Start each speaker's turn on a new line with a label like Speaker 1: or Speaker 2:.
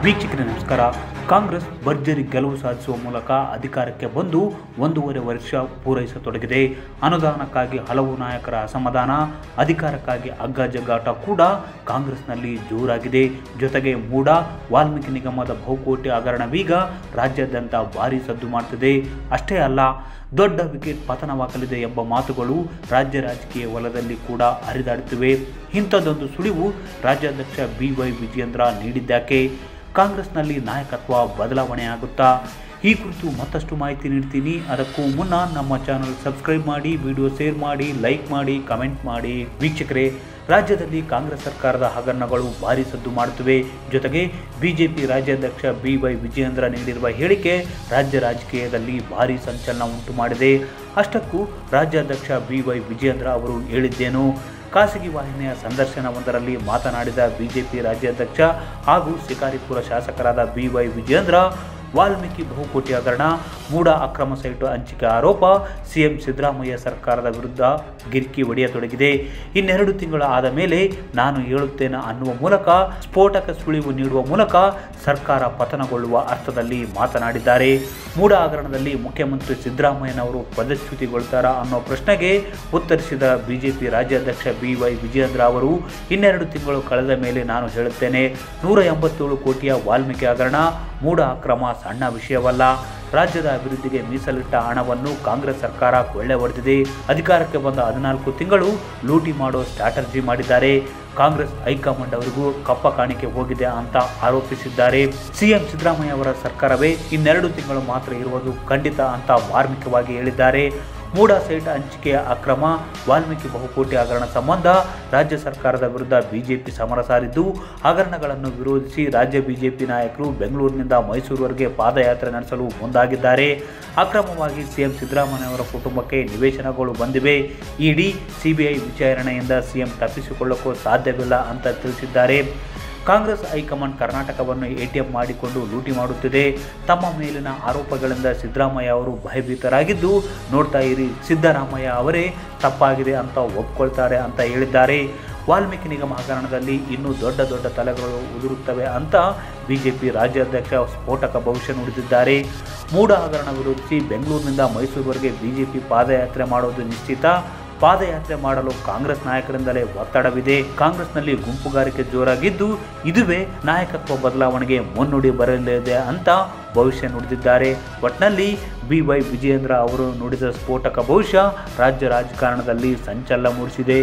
Speaker 1: ವೀಕ್ಷಕರೇ ನಮಸ್ಕಾರ. ಕಾಂಗ್ರೆಸ್ ಭರ್ಜರಿ ಗೆಲುವು ಸಾಧಿಸುವ ಮೂಲಕ ಅಧಿಕಾರಕ್ಕೆ ಬಂದು 1.5 ವರ್ಷ ಪೂರೈಸತೊಡಗಿದೆ. ಅನುದಾನಕ್ಕಾಗಿ ಹಲವು ನಾಯಕರ ಅಸಮಾಧಾನ, ಅಧಿಕಾರಕ್ಕಾಗಿ ಹಗ್ಗಜಗ್ಗಾಟ ಕೂಡ ಕಾಂಗ್ರೆಸ್ನಲ್ಲಿ ಜೋರಾಗಿದೆ. ಜೊತೆಗೆ ಮೂಡಾ ವಾಲ್ಮೀಕಿ ನಿಗಮದ ಬಹುಕೋಟಿ ಹಗರಣವೀಗ ರಾಜ್ಯಾದ್ಯಂತ ಭಾರೀ ಸದ್ದು ಮಾಡುತ್ತಿದೆ. ಅಷ್ಟೇ ಅಲ್ಲ, ದೊಡ್ಡ ವಿಕೆಟ್ ಪತನವಾಗಲಿದೆ ಎಂಬ ಮಾತುಗಳು ರಾಜ್ಯ ರಾಜಕೀಯ ವಲಯದಲ್ಲಿ ಕೂಡ ಹರಿದಾಡುತ್ತಿವೆ. ಇಂಥದ್ದೊಂದು ಸುಳಿವು ರಾಜ್ಯಾಧ್ಯಕ್ಷ BY ವಿಜಯೇಂದ್ರ ನೀಡಿದ್ದಾಕೆ? ಕಾಂಗ್ರೆಸ್ನಲ್ಲಿ ನಾಯಕತ್ವ ಬದಲಾವಣೆಯಾಗುತ್ತಾ? ಈ ಕುರಿತು ಮತ್ತಷ್ಟು ಮಾಹಿತಿ ನೀಡ್ತೀನಿ. ಅದಕ್ಕೂ ಮುನ್ನ ನಮ್ಮ ಚಾನಲ್ ಸಬ್ಸ್ಕ್ರೈಬ್ ಮಾಡಿ, ವಿಡಿಯೋ ಶೇರ್ ಮಾಡಿ, ಲೈಕ್ ಮಾಡಿ, ಕಮೆಂಟ್ ಮಾಡಿ. ವೀಕ್ಷಕರೇ, ರಾಜ್ಯದಲ್ಲಿ ಕಾಂಗ್ರೆಸ್ ಸರ್ಕಾರದ ಹಗರಣಗಳು ಭಾರೀ ಸದ್ದು ಮಾಡುತ್ತಿವೆ. ಜೊತೆಗೆ ಬಿಜೆಪಿ ರಾಜ್ಯಾಧ್ಯಕ್ಷ BY ವಿಜಯೇಂದ್ರ ನೀಡಿರುವ ಹೇಳಿಕೆ ರಾಜ್ಯ ರಾಜಕೀಯದಲ್ಲಿ ಭಾರೀ ಸಂಚಲನ ಉಂಟು ಮಾಡಿದೆ. ಅಷ್ಟಕ್ಕೂ ರಾಜ್ಯಾಧ್ಯಕ್ಷ BY ವಿಜಯೇಂದ್ರ ಅವರು ಹೇಳಿದ್ದೇನು? ಖಾಸಗಿ ವಾಹಿನಿಯ ಸಂದರ್ಶನವೊಂದರಲ್ಲಿ ಮಾತನಾಡಿದ ಬಿಜೆಪಿ ರಾಜ್ಯಾಧ್ಯಕ್ಷ ಹಾಗೂ ಶಿಕಾರಿಪುರ ಶಾಸಕರಾದ BY ವಿಜಯೇಂದ್ರ, ವಾಲ್ಮೀಕಿ ಬಹುಕೋಟಿ ಹಗರಣ, ಮೂಡಾ ಅಕ್ರಮ ಸೈಟು ಹಂಚಿಕೆ ಆರೋಪ CM ಸಿದ್ದರಾಮಯ್ಯ ಸರ್ಕಾರದ ವಿರುದ್ಧ ಗಿರ್ಕಿ ಹೊಡೆಯತೊಡಗಿದೆ. ಇನ್ನೆರಡು ತಿಂಗಳು ಆದ ಮೇಲೆ ನಾನು ಹೇಳುತ್ತೇನೆ ಅನ್ನುವ ಮೂಲಕ ಸ್ಫೋಟಕ ಸುಳಿವು ನೀಡುವ ಮೂಲಕ ಸರ್ಕಾರ ಪತನಗೊಳ್ಳುವ ಅರ್ಥದಲ್ಲಿ ಮಾತನಾಡಿದ್ದಾರೆ. ಮೂಡಾ ಹಗರಣದಲ್ಲಿ ಮುಖ್ಯಮಂತ್ರಿ ಸಿದ್ದರಾಮಯ್ಯನವರು ಪದಚ್ಯುತಿಗೊಳ್ತಾರಾ ಅನ್ನೋ ಪ್ರಶ್ನೆಗೆ ಉತ್ತರಿಸಿದ ಬಿಜೆಪಿ ರಾಜ್ಯಾಧ್ಯಕ್ಷ BY ವಿಜಯೇಂದ್ರ ಅವರು, ಇನ್ನೆರಡು ತಿಂಗಳು ಕಳೆದ ಮೇಲೆ ನಾನು ಹೇಳುತ್ತೇನೆ, 187 ಕೋಟಿಯ ವಾಲ್ಮೀಕಿ ಹಗರಣ, ಮೂಡಾ ಅಕ್ರಮ ಸಣ್ಣ ವಿಷಯವಲ್ಲ. ರಾಜ್ಯದ ಅಭಿವೃದ್ಧಿಗೆ ಮೀಸಲಿಟ್ಟ ಹಣವನ್ನು ಕಾಂಗ್ರೆಸ್ ಸರ್ಕಾರ ಕೊಳ್ಳೆ ಹೊಡೆದಿದೆ. ಅಧಿಕಾರಕ್ಕೆ ಬಂದ 14 ತಿಂಗಳು ಲೂಟಿ ಮಾಡೋ ಸ್ಟ್ರಾಟಜಿ ಮಾಡಿದ್ದಾರೆ. ಕಾಂಗ್ರೆಸ್ ಹೈಕಮಾಂಡ್ ಅವರಿಗೂ ಕಪ್ಪ ಕಾಣಿಕೆ ಹೋಗಿದೆ ಅಂತ ಆರೋಪಿಸಿದ್ದಾರೆ. CM ಸಿದ್ದರಾಮಯ್ಯ ಅವರ ಸರ್ಕಾರವೇ ಇನ್ನೆರಡು ತಿಂಗಳು ಮಾತ್ರ ಇರುವುದು ಖಂಡಿತ ಅಂತ ಮಾರ್ಮಿಕವಾಗಿ ಹೇಳಿದ್ದಾರೆ. ಮೂಡಾ ಸೈಟ್ ಹಂಚಿಕೆಯ ಅಕ್ರಮ, ವಾಲ್ಮೀಕಿ ಬಹುಕೋಟಿ ಹಗರಣ ಸಂಬಂಧ ರಾಜ್ಯ ಸರ್ಕಾರದ ವಿರುದ್ಧ ಬಿಜೆಪಿ ಸಮರ ಸಾರಿದ್ದು, ಹಗರಣಗಳನ್ನು ವಿರೋಧಿಸಿ ರಾಜ್ಯ ಬಿಜೆಪಿ ನಾಯಕರು ಬೆಂಗಳೂರಿನಿಂದ ಮೈಸೂರುವರೆಗೆ ಪಾದಯಾತ್ರೆ ನಡೆಸಲು ಮುಂದಾಗಿದ್ದಾರೆ. ಅಕ್ರಮವಾಗಿ CM ಸಿದ್ದರಾಮಯ್ಯ ಅವರ ಕುಟುಂಬಕ್ಕೆ ನಿವೇಶನಗಳು ಬಂದಿವೆ. ED, CBI ವಿಚಾರಣೆಯಿಂದ CM ತಪ್ಪಿಸಿಕೊಳ್ಳಕ್ಕೂ ಸಾಧ್ಯವಿಲ್ಲ ಅಂತ ತಿಳಿಸಿದ್ದಾರೆ. ಕಾಂಗ್ರೆಸ್ ಹೈಕಮಾಂಡ್ ಕರ್ನಾಟಕವನ್ನು ATM ಮಾಡಿಕೊಂಡು ಲೂಟಿ ಮಾಡುತ್ತಿದೆ. ತಮ್ಮ ಮೇಲಿನ ಆರೋಪಗಳಿಂದ ಸಿದ್ದರಾಮಯ್ಯ ಅವರು ಭಯಭೀತರಾಗಿದ್ದು, ನೋಡ್ತಾ ಇರಿ, ಸಿದ್ದರಾಮಯ್ಯ ಅವರೇ ತಪ್ಪಾಗಿದೆ ಅಂತ ಒಪ್ಕೊಳ್ತಾರೆ ಅಂತ ಹೇಳಿದ್ದಾರೆ. ವಾಲ್ಮೀಕಿ ನಿಗಮ ಹಗರಣದಲ್ಲಿ ಇನ್ನೂ ದೊಡ್ಡ ತಲೆಗಳು ಉದುರುತ್ತವೆ ಅಂತ ಬಿಜೆಪಿ ರಾಜ್ಯಾಧ್ಯಕ್ಷ ಸ್ಫೋಟಕ ಭವಿಷ್ಯ ನುಡಿದಿದ್ದಾರೆ. ಮೂಡಾ ಹಗರಣ ವಿರೋಧಿಸಿ ಬೆಂಗಳೂರಿನಿಂದ ಮೈಸೂರುವರೆಗೆ ಬಿಜೆಪಿ ಪಾದಯಾತ್ರೆ ಮಾಡೋದು ನಿಶ್ಚಿತ. ಪಾದಯಾತ್ರೆ ಮಾಡಲು ಕಾಂಗ್ರೆಸ್ ನಾಯಕರಿಂದಲೇ ಒತ್ತಡವಿದೆ. ಕಾಂಗ್ರೆಸ್ನಲ್ಲಿ ಗುಂಪುಗಾರಿಕೆ ಜೋರಾಗಿದ್ದು, ಇದುವೇ ನಾಯಕತ್ವ ಬದಲಾವಣೆಗೆ ಮುನ್ನುಡಿ ಬರಲಿದೆ ಅಂತ ಭವಿಷ್ಯ ನುಡಿದಿದ್ದಾರೆ. ಒಟ್ನಲ್ಲಿ BY ವಿಜಯೇಂದ್ರ ಅವರು ನುಡಿದ ಸ್ಫೋಟಕ ಭವಿಷ್ಯ ರಾಜ್ಯ ರಾಜಕಾರಣದಲ್ಲಿ ಸಂಚಲನ ಮೂಡಿಸಿದೆ.